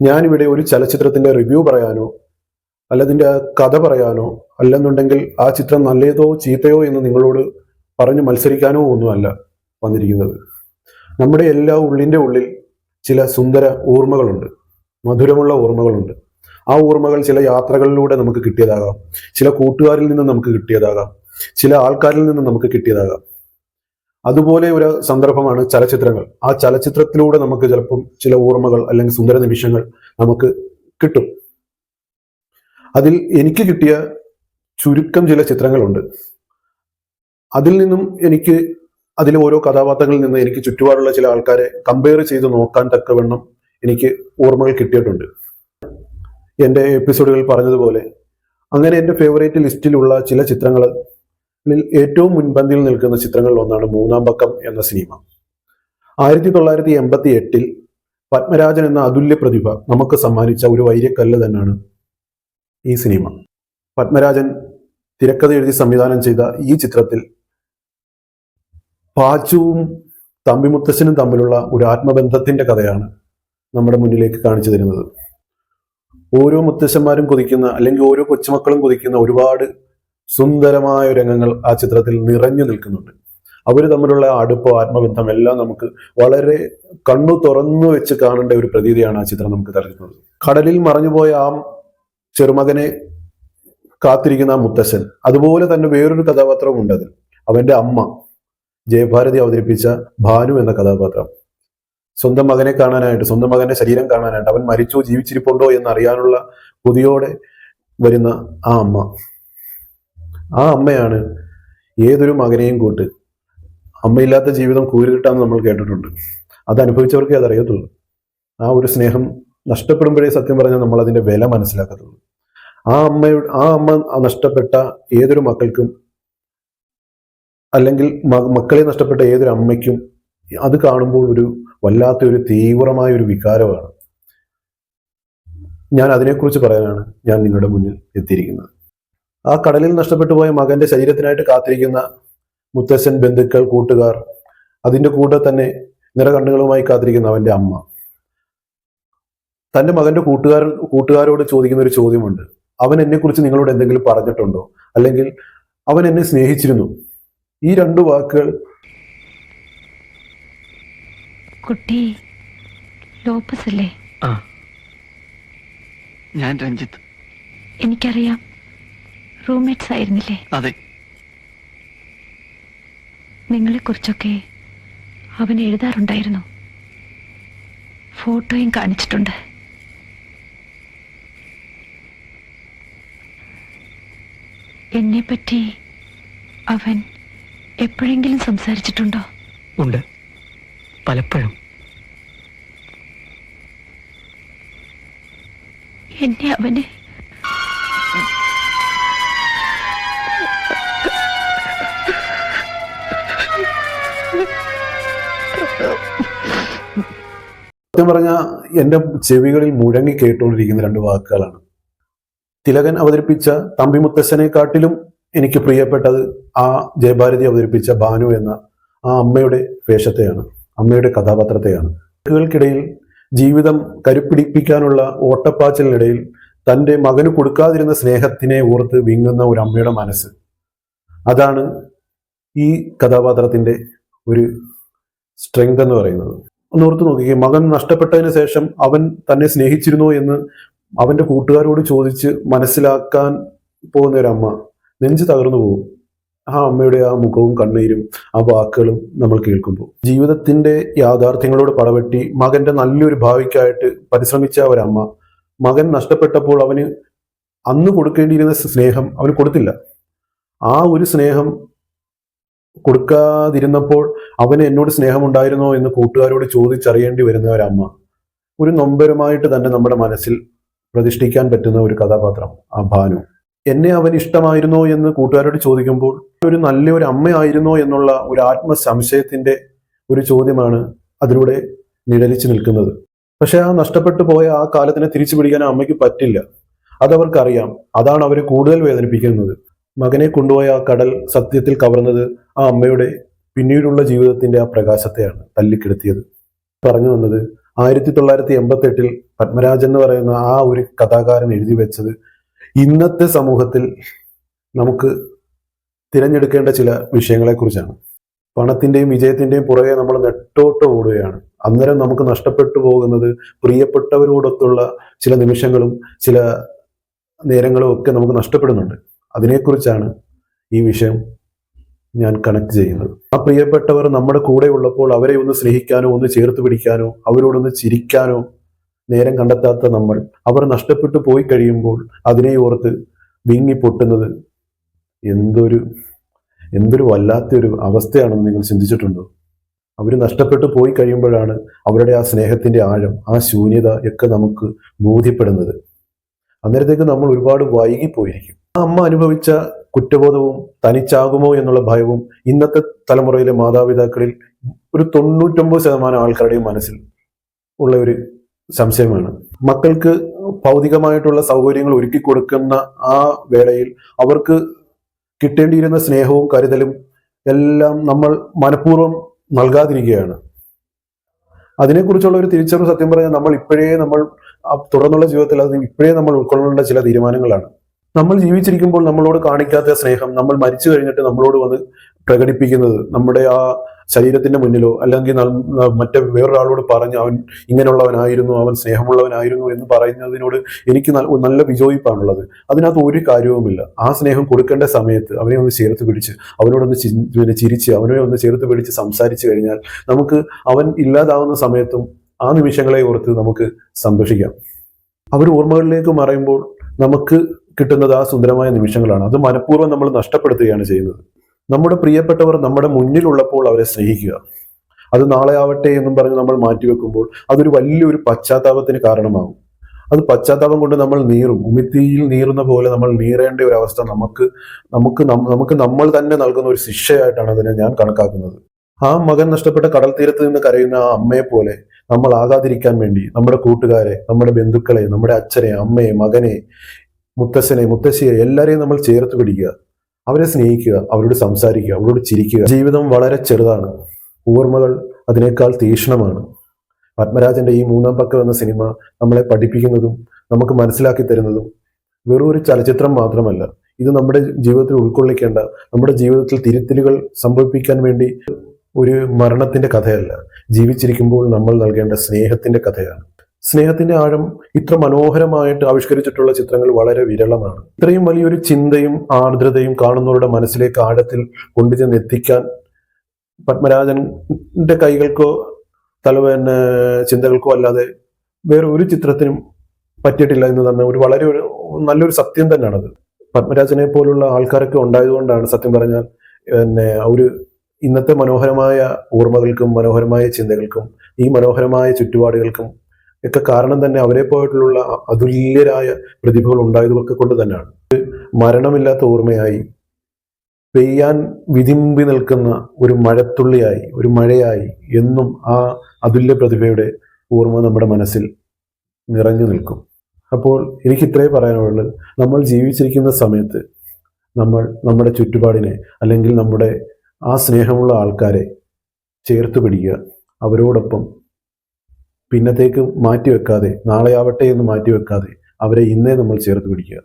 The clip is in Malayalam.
ഞാനിവിടെ ഒരു ചലച്ചിത്രത്തിന്റെ റിവ്യൂ പറയാനോ അല്ലതിൻ്റെ കഥ പറയാനോ അല്ലെന്നുണ്ടെങ്കിൽ ആ ചിത്രം നല്ലതോ ചീത്തയോ എന്ന് നിങ്ങളോട് പറഞ്ഞ് മത്സരിക്കാനോ ഒന്നുമല്ല വന്നിരിക്കുന്നത്. നമ്മുടെ എല്ലാ ഉള്ളിൻ്റെ ഉള്ളിൽ ചില സുന്ദര ഓർമ്മകളുണ്ട്, മധുരമുള്ള ഓർമ്മകളുണ്ട്. ആ ഓർമ്മകൾ ചില യാത്രകളിലൂടെ നമുക്ക് കിട്ടിയതാകാം, ചില കൂട്ടുകാരിൽ നിന്ന് നമുക്ക് കിട്ടിയതാകാം, ചില ആൾക്കാരിൽ നിന്ന് നമുക്ക് കിട്ടിയതാകാം. അതുപോലെ ഒരു സന്ദർഭമാണ് ചലച്ചിത്രങ്ങൾ. ആ ചലച്ചിത്രത്തിലൂടെ നമുക്ക് ചിലപ്പം ചില ഓർമ്മകൾ അല്ലെങ്കിൽ സുന്ദര നിമിഷങ്ങൾ നമുക്ക് കിട്ടും. അതിൽ എനിക്ക് കിട്ടിയ ചുരുക്കം ചില ചിത്രങ്ങളുണ്ട്. അതിൽ നിന്നും എനിക്ക് അതിലെ ഓരോ കഥാപാത്രങ്ങളിൽ നിന്ന് എനിക്ക് ചുറ്റുപാടുള്ള ചില ആൾക്കാരെ കമ്പയർ ചെയ്ത് നോക്കാൻ തക്കവണ്ണം എനിക്ക് ഓർമ്മകൾ കിട്ടിയിട്ടുണ്ട്. എൻ്റെ എപ്പിസോഡുകളിൽ പറഞ്ഞതുപോലെ അങ്ങനെ എൻ്റെ ഫേവറേറ്റ് ലിസ്റ്റിലുള്ള ചില ചിത്രങ്ങളിൽ ഏറ്റവും മുൻപന്തിയിൽ നിൽക്കുന്ന ചിത്രങ്ങളിൽ ഒന്നാണ് മൂന്നാം പക്കം എന്ന സിനിമ. 1988 പത്മരാജൻ എന്ന അതുല്യ പ്രതിഭ നമുക്ക് സമ്മാനിച്ച ഒരു വൈര്യക്കല്ല് തന്നെയാണ് ഈ സിനിമ. പത്മരാജൻ തിരക്കഥ എഴുതി സംവിധാനം ചെയ്ത ഈ ചിത്രത്തിൽ പാച്ചുവും തമ്പി മുത്തശ്ശനും തമ്മിലുള്ള ഒരു ആത്മബന്ധത്തിന്റെ കഥയാണ് നമ്മുടെ മുന്നിലേക്ക് കാണിച്ചു തരുന്നത്. ഓരോ മുത്തശ്ശന്മാരും കൊതിക്കുന്ന അല്ലെങ്കിൽ ഓരോ കൊച്ചുമക്കളും കൊതിക്കുന്ന ഒരുപാട് സുന്ദരമായ രംഗങ്ങൾ ആ ചിത്രത്തിൽ നിറഞ്ഞു നിൽക്കുന്നുണ്ട്. അവർ തമ്മിലുള്ള അടുപ്പോ ആത്മബന്ധം എല്ലാം നമുക്ക് വളരെ കണ്ണു തുറന്നു വെച്ച് കാണേണ്ട ഒരു പ്രതീതിയാണ് ആ ചിത്രം നമുക്ക് തരുന്നത്. കടലിൽ മറഞ്ഞുപോയ ആ ചെറുമകനെ കാത്തിരിക്കുന്ന ആ മുത്തശ്ശൻ, അതുപോലെ തന്നെ വേറൊരു കഥാപാത്രവും ഉണ്ട് അതിൽ. അവന്റെ അമ്മ ജയഭാരതി അവതരിപ്പിച്ച ഭാനു എന്ന കഥാപാത്രം. സ്വന്തം മകനെ കാണാനായിട്ട്, സ്വന്തം മകന്റെ ശരീരം കാണാനായിട്ട്, അവൻ മരിച്ചോ ജീവിച്ചിരിപ്പുണ്ടോ എന്നറിയാനുള്ള കൊതിയോടെ വരുന്ന ആ അമ്മ. ആ അമ്മയാണ് ഏതൊരു മകനെയും കൂട്ട്. അമ്മയില്ലാത്ത ജീവിതം കൂരിട്ടാന്ന് നമ്മൾ കേട്ടിട്ടുണ്ട്. അത് അനുഭവിച്ചവർക്കേ അതറിയത്തുള്ളൂ. ആ ഒരു സ്നേഹം നഷ്ടപ്പെടുമ്പോഴേ സത്യം പറഞ്ഞാൽ നമ്മൾ അതിന്റെ വില മനസ്സിലാക്കത്തുള്ളൂ. ആ അമ്മ നഷ്ടപ്പെട്ട ഏതൊരു മക്കൾക്കും അല്ലെങ്കിൽ മക്കളെ നഷ്ടപ്പെട്ട ഏതൊരു അമ്മയ്ക്കും അത് കാണുമ്പോൾ ഒരു വല്ലാത്തൊരു തീവ്രമായ ഒരു വികാരമാണ്. ഞാൻ അതിനെക്കുറിച്ച് പറയാനാണ് ഞാൻ നിങ്ങളുടെ മുന്നിൽ എത്തിയിരിക്കുന്നത്. ആ കടലിൽ നഷ്ടപ്പെട്ടു പോയ മകന്റെ ശരീരത്തിനായിട്ട് കാത്തിരിക്കുന്ന മുത്തശ്ശൻ, ബന്ധുക്കൾ, കൂട്ടുകാർ, അതിൻ്റെ കൂടെ തന്നെ നിറകണ്ണുകളുമായി കാത്തിരിക്കുന്ന അവന്റെ അമ്മ. തന്റെ മകന്റെ കൂട്ടുകാരോട് ചോദിക്കുന്ന ഒരു ചോദ്യമുണ്ട്. അവൻ എന്നെക്കുറിച്ച് നിങ്ങളോട് എന്തെങ്കിലും പറഞ്ഞിട്ടുണ്ടോ, അല്ലെങ്കിൽ അവൻ എന്നെ സ്നേഹിച്ചിരുന്നു? ഈ രണ്ടു വാക്കുകൾ. കുട്ടി ലോപ്പസ് അല്ലേ? ഞാൻ രഞ്ജിത്ത്. എനിക്കറിയാം, റൂംമേറ്റ്സ് ആയിരുന്നില്ലേ? അതെ. നിങ്ങളെക്കുറിച്ചൊക്കെ അവൻ എഴുതാറുണ്ടായിരുന്നു, ഫോട്ടോയും കാണിച്ചിട്ടുണ്ട്. എന്നെപ്പറ്റി അവൻ എപ്പോഴെങ്കിലും സംസാരിച്ചിട്ടുണ്ടോ? ഉണ്ട്, പലപ്പോഴും. എന്നെ അവന് സത്യം പറഞ്ഞാൽ എൻ്റെ ചെവികളിൽ മുഴങ്ങി കേട്ടുകൊണ്ടിരിക്കുന്ന രണ്ട് വാക്കുകളാണ്. തിലകൻ അവതരിപ്പിച്ച തമ്പി മുത്തശ്ശനെക്കാട്ടിലും എനിക്ക് പ്രിയപ്പെട്ടത് ആ ജയഭാരതി അവതരിപ്പിച്ച ഭാനു എന്ന ആ അമ്മയുടെ വേഷത്തെയാണ്, അമ്മയുടെ കഥാപാത്രത്തെയാണ്. വാക്കുകൾക്കിടയിൽ ജീവിതം കരുപ്പിടിപ്പിക്കാനുള്ള ഓട്ടപ്പാച്ചിലിനിടയിൽ തൻ്റെ മകന് കൊടുക്കാതിരുന്ന സ്നേഹത്തിനെ ഓർത്ത് വിങ്ങുന്ന ഒരു അമ്മയുടെ മനസ്സ്. അതാണ് ഈ കഥാപാത്രത്തിന്റെ ഒരു സ്ട്രെങ്ത് എന്ന് പറയുന്നത്. ഒന്ന് ഓർത്ത് നോക്കിക്കേ, മകൻ നഷ്ടപ്പെട്ടതിന് ശേഷം അവൻ തന്നെ സ്നേഹിച്ചിരുന്നോ എന്ന് അവന്റെ കൂട്ടുകാരോട് ചോദിച്ച് മനസ്സിലാക്കാൻ പോകുന്ന ഒരു അമ്മ നെഞ്ച് തകർന്നു പോകും. ആ അമ്മയുടെ ആ മുഖവും കണ്ണീരും ആ വാക്കുകളും നമ്മൾ കേൾക്കുമ്പോൾ ജീവിതത്തിന്റെ യാഥാർത്ഥ്യങ്ങളോട് പടവെട്ടി മകന്റെ നല്ലൊരു ഭാവിക്കായിട്ട് പരിശ്രമിച്ച ഒരമ്മ മകൻ നഷ്ടപ്പെട്ടപ്പോൾ അവന് അന്ന് കൊടുക്കേണ്ടിയിരുന്ന സ്നേഹം അവന് കൊടുത്തില്ല. ആ ഒരു സ്നേഹം കൊടുക്കാതിരുന്നപ്പോൾ അവന് എന്നോട് സ്നേഹമുണ്ടായിരുന്നോ എന്ന് കൂട്ടുകാരോട് ചോദിച്ചറിയേണ്ടി വരുന്ന ഒരമ്മ. ഒരു നൊമ്പരമായിട്ട് തന്നെ നമ്മുടെ മനസ്സിൽ പ്രതിഷ്ഠിക്കാൻ പറ്റുന്ന ഒരു കഥാപാത്രം ആ ഭാനു. എന്നെ അവൻ ഇഷ്ടമായിരുന്നോ എന്ന് കൂട്ടുകാരോട് ചോദിക്കുമ്പോൾ ഒരു നല്ലൊരു അമ്മയായിരുന്നോ എന്നുള്ള ഒരു ആത്മസംശയത്തിന്റെ ഒരു ചോദ്യമാണ് അതിലൂടെ നിഴലിച്ചു നിൽക്കുന്നത്. പക്ഷെ ആ നഷ്ടപ്പെട്ടു പോയ ആ കാലത്തിനെ തിരിച്ചു പിടിക്കാൻ ആ അമ്മയ്ക്ക് പറ്റില്ല. അതവർക്കറിയാം. അതാണ് അവരെ കൂടുതൽ വേദനിപ്പിക്കുന്നത്. മകനെ കൊണ്ടുപോയ ആ കടൽ സത്യത്തിൽ കവർന്നത് ആ അമ്മയുടെ പിന്നീടുള്ള ജീവിതത്തിന്റെ ആ പ്രകാശത്തെയാണ് തല്ലിക്കെടുത്തിയത്. പറഞ്ഞു വന്നത് 1988 പത്മരാജൻ എന്ന് പറയുന്ന ആ ഒരു കഥാകാരൻ എഴുതി വെച്ചത് ഇന്നത്തെ സമൂഹത്തിൽ നമുക്ക് തിരഞ്ഞെടുക്കേണ്ട ചില വിഷയങ്ങളെക്കുറിച്ചാണ്. പണത്തിന്റെയും വിജയത്തിന്റെയും പുറകെ നമ്മൾ നെട്ടോട്ട് ഓടുകയാണ്. അന്നേരം നമുക്ക് നഷ്ടപ്പെട്ടു പോകുന്നത് പ്രിയപ്പെട്ടവരോടൊത്തുള്ള ചില നിമിഷങ്ങളും ചില നേരങ്ങളും ഒക്കെ നമുക്ക് നഷ്ടപ്പെടുന്നുണ്ട്. അതിനെക്കുറിച്ചാണ് ഈ വിഷയം ഞാൻ കണക്ട് ചെയ്യുന്നത്. ആ പ്രിയപ്പെട്ടവർ നമ്മുടെ കൂടെ ഉള്ളപ്പോൾ അവരെ ഒന്ന് സ്നേഹിക്കാനോ ഒന്ന് ചേർത്ത് പിടിക്കാനോ അവരോടൊന്ന് ചിരിക്കാനോ നേരം കണ്ടെത്താത്ത നമ്മൾ അവർ നഷ്ടപ്പെട്ടു പോയി കഴിയുമ്പോൾ അതിനെ ഓർത്ത് വിങ്ങി പൊട്ടുന്നത് എന്തൊരു വല്ലാത്തൊരു അവസ്ഥയാണെന്ന് നിങ്ങൾ ചിന്തിച്ചിട്ടുണ്ടോ? അവർ നഷ്ടപ്പെട്ടു പോയി കഴിയുമ്പോഴാണ് അവരുടെ ആ സ്നേഹത്തിന്റെ ആഴം, ആ ശൂന്യത ഒക്കെ നമുക്ക് ബോധ്യപ്പെടുന്നത്. അന്നേരത്തേക്ക് നമ്മൾ ഒരുപാട് വൈകിപ്പോയിരിക്കും. ആ അമ്മ അനുഭവിച്ച കുറ്റബോധവും തനിച്ചാകുമോ എന്നുള്ള ഭയവും ഇന്നത്തെ തലമുറയിലെ മാതാപിതാക്കളിൽ ഒരു 99% ആൾക്കാരുടെയും മനസ്സിൽ ഉള്ള ഒരു സംശയമാണ്. മക്കൾക്ക് ഭൗതികമായിട്ടുള്ള സൗകര്യങ്ങൾ ഒരുക്കി കൊടുക്കുന്ന ആ വേളയിൽ അവർക്ക് കിട്ടേണ്ടിയിരുന്ന സ്നേഹവും കരുതലും എല്ലാം നമ്മൾ മനഃപൂർവ്വം നൽകാതിരിക്കുകയാണ്. അതിനെക്കുറിച്ചുള്ള ഒരു തിരിച്ചറിവ് സത്യം പറഞ്ഞാൽ നമ്മൾ തുടർന്നുള്ള ജീവിതത്തിൽ അത് ഇപ്പോഴേ നമ്മൾ ഉൾക്കൊള്ളേണ്ട ചില തീരുമാനങ്ങളാണ്. നമ്മൾ ജീവിച്ചിരിക്കുമ്പോൾ നമ്മളോട് കാണിക്കാത്ത സ്നേഹം നമ്മൾ മരിച്ചു കഴിഞ്ഞിട്ട് നമ്മളോട് വന്ന് പ്രകടിപ്പിക്കുന്നത് നമ്മുടെ ആ ശരീരത്തിന്റെ മുന്നിലോ അല്ലെങ്കിൽ മറ്റേ വേറൊരാളോട് പറഞ്ഞ് അവൻ ഇങ്ങനെയുള്ളവനായിരുന്നു, അവൻ സ്നേഹമുള്ളവനായിരുന്നു എന്ന് പറയുന്നതിനോട് എനിക്ക് നല്ല വിജയിപ്പാണുള്ളത്. അതിനകത്ത് ഒരു കാര്യവുമില്ല. ആ സ്നേഹം കൊടുക്കേണ്ട സമയത്ത് അവനെ ഒന്ന് ചേർത്ത് പിടിച്ച് അവനോടൊന്ന് ചിരിച്ച് അവനെ ഒന്ന് ചേർത്ത് പിടിച്ച് സംസാരിച്ചു കഴിഞ്ഞാൽ നമുക്ക് അവൻ ഇല്ലാതാവുന്ന സമയത്തും ആ നിമിഷങ്ങളെ ഓർത്ത് നമുക്ക് സന്തോഷിക്കാം. അവർ ഓർമ്മകളിലേക്ക് മറയുമ്പോൾ നമുക്ക് കിട്ടുന്നത് ആ സുന്ദരമായ നിമിഷങ്ങളാണ്. അത് മനഃപൂർവ്വം നമ്മൾ നഷ്ടപ്പെടുത്തുകയാണ് ചെയ്യുന്നത്. നമ്മുടെ പ്രിയപ്പെട്ടവർ നമ്മുടെ മുന്നിലുള്ളപ്പോൾ അവരെ സ്നേഹിക്കുക. അത് നാളെ ആവട്ടെ എന്നും പറഞ്ഞ് നമ്മൾ മാറ്റിവെക്കുമ്പോൾ അതൊരു വലിയൊരു പശ്ചാത്താപത്തിന് കാരണമാകും. അത് പശ്ചാത്താപം കൊണ്ട് നമ്മൾ ഉമിത്തിയിൽ നീറുന്ന പോലെ നമ്മൾ നീറേണ്ട ഒരു അവസ്ഥ നമുക്ക് നമ്മൾ തന്നെ നൽകുന്ന ഒരു ശിക്ഷയായിട്ടാണ് അതിനെ ഞാൻ കണക്കാക്കുന്നത്. ആ മകൻ നഷ്ടപ്പെട്ട കടൽ തീരത്ത് നിന്ന് കരയുന്ന ആ അമ്മയെ പോലെ നമ്മൾ ആകാതിരിക്കാൻ വേണ്ടി നമ്മുടെ കൂട്ടുകാരെ, നമ്മുടെ ബന്ധുക്കളെ, നമ്മുടെ അച്ഛനെ, അമ്മയെ, മകനെ, മുത്തശ്ശനെ, മുത്തശ്ശിയെ എല്ലാവരെയും നമ്മൾ ചേർത്ത് പിടിക്കുക. അവരെ സ്നേഹിക്കുക, അവരോട് സംസാരിക്കുക, അവരോട് ചിരിക്കുക. ജീവിതം വളരെ ചെറുതാണ്, ഓർമ്മകൾ അതിനേക്കാൾ തീക്ഷ്ണമാണ്. പത്മരാജന്റെ ഈ 3-ാം പക്കം എന്ന സിനിമ നമ്മളെ പഠിപ്പിക്കുന്നതും നമുക്ക് മനസ്സിലാക്കി തരുന്നതും വെറും ഒരു ചലച്ചിത്രം മാത്രമല്ല. ഇത് നമ്മുടെ ജീവിതത്തിൽ ഉൾക്കൊള്ളിക്കേണ്ട, നമ്മുടെ ജീവിതത്തിൽ തിരുത്തലുകൾ സംഭവിപ്പിക്കാൻ വേണ്ടി ഒരു മരണത്തിന്റെ കഥയല്ല, ജീവിച്ചിരിക്കുമ്പോൾ നമ്മൾ നൽകേണ്ട സ്നേഹത്തിന്റെ കഥയാണ്. സ്നേഹത്തിന്റെ ആഴം ഇത്ര മനോഹരമായിട്ട് ആവിഷ്കരിച്ചിട്ടുള്ള ചിത്രങ്ങൾ വളരെ വിരളമാണ്. ഇത്രയും വലിയൊരു ചിന്തയും ആർദ്രതയും കാണുന്നവരുടെ മനസ്സിലേക്ക് ആഴത്തിൽ കൊണ്ടുചെന്ന് എത്തിക്കാൻ പത്മരാജന്റെ കൈകൾക്കോ ചിന്തകൾക്കോ അല്ലാതെ വേറെ ഒരു ചിത്രത്തിനും പറ്റിയിട്ടില്ല എന്ന് തന്നെ നല്ലൊരു സത്യം തന്നെയാണത്. പത്മരാജനെ പോലുള്ള ആൾക്കാരൊക്കെ ഉണ്ടായതുകൊണ്ടാണ് സത്യം പറഞ്ഞാൽ ഒരു ഇന്നത്തെ മനോഹരമായ ഓർമ്മകൾക്കും മനോഹരമായ ചിന്തകൾക്കും ഈ മനോഹരമായ ചുറ്റുപാടുകൾക്കും ഒക്കെ കാരണം തന്നെ അവരെ പോയിട്ടുള്ള അതുല്യരായ പ്രതിഭകൾ ഉണ്ടായതൊക്കെ കൊണ്ട് തന്നെയാണ്. മരണമില്ലാത്ത ഓർമ്മയായി, പെയ്യാൻ വിതിമ്പി നിൽക്കുന്ന ഒരു മഴത്തുള്ളിയായി, ഒരു മഴയായി എന്നും ആ അതുല്യ പ്രതിഭയുടെ ഓർമ്മ നമ്മുടെ മനസ്സിൽ നിറഞ്ഞു നിൽക്കും. അപ്പോൾ എനിക്ക് ഇത്രേ പറയാനുള്ളത്, നമ്മൾ ജീവിച്ചിരിക്കുന്ന സമയത്ത് നമ്മൾ നമ്മുടെ ചുറ്റുപാടിനെ അല്ലെങ്കിൽ നമ്മുടെ ആ സ്നേഹമുള്ള ആൾക്കാരെ ചേർത്ത് പിടിക്കുക. അവരോടൊപ്പം പിന്നത്തേക്ക് മാറ്റിവെക്കാതെ, നാളെയാവട്ടെ എന്ന് മാറ്റിവെക്കാതെ അവരെ ഇന്നേ നമ്മൾ ചേർത്ത് പിടിക്കുക.